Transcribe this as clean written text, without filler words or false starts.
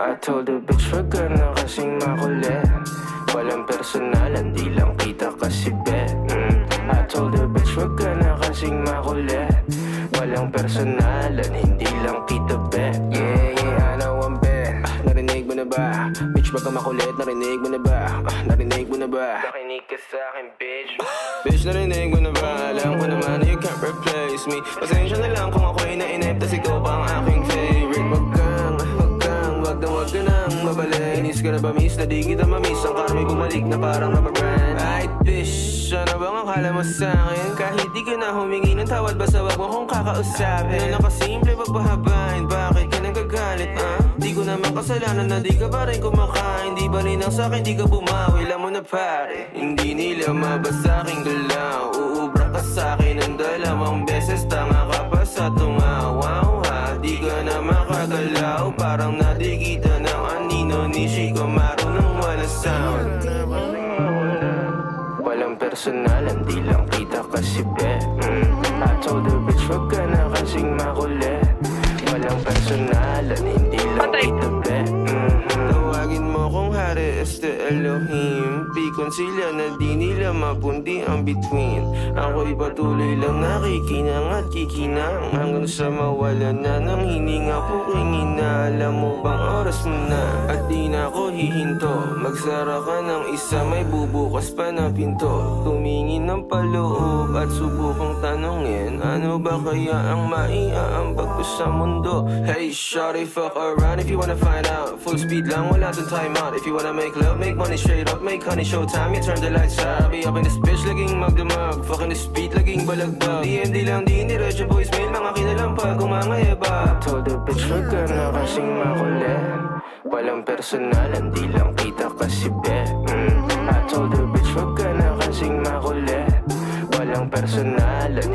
I told the bitch wag ka na kasing makulit. Walang personalan, di lang kita kasi be. I told the bitch wag ka na kasing makulit. Walang personalan, hindi lang kita be. Yeah, yeah, I know I'm bad. Narinig mo na ba? Bitch baka makulit, narinig mo na ba? Narinig mo na ba? Nakinig ka sa'kin, bitch. Bitch, narinig mo na ba? Alam ko naman na you can't replace me. Pasensya na lang kung ako'y nainip, tas ikaw pa ang aking favorite. Wag ka nang mabalik. Inis ka na ba miss? Na di kita mamiss. Ang karmi bumalik na parang rubber brand. Ay bitch, ano bang akala mo sa'kin? Kahit di ka na humingi ng tawad, basta wag mo kong kakausapin. Na nakasimple pagpahabain, bakit ka nagagalit, Di ko naman kasalanan na di ka pa rin kumakain. Di ba rin ang sa'kin, di ka bumawi. Alam mo na pare, hindi nila mabasa aking galaw. Uubra ka sa'kin ng 2 beses. Tanga ka pa sa tungawaw ha. Di ka na makagalaw, parang nadigita ng anino ni Chico marunong wala sound. Walang personalan, di lang kita kasi be. I told the bitch wag ka na kasing makulit. Walang personalan, hindi lang kita be. Tawagin mo kung hari Elohim. Pikon sila na di nila mapundi ang between. Ako'y patuloy lang nakikinang at kikinang hanggang sa mawala na ng hininga ko kingina. Alam mo bang oras mo na at di na ako hihinto. Magsara ka ng isa, may bubukas pa na pinto. Tumingin ng paloob at subukang tanongin, ano ba kaya ang maiaambag ko sa mundo? Hey shawty, fuck around if you wanna find out. Full speed lang, wala dun time out. If you wanna make love, make money straight up, make honey showtime. You turn the lights out, be up in this bitch, laging magdamag. Fucking this beat, laging balagbag. DMD lang, di niretso voicemail, mga kinalampag, kumangayaba. I told the bitch, wag ka na kasing makulit. Walang personalan, di lang kita kasi be. I told the bitch, wag ka na kasing makulit. Walang personalan,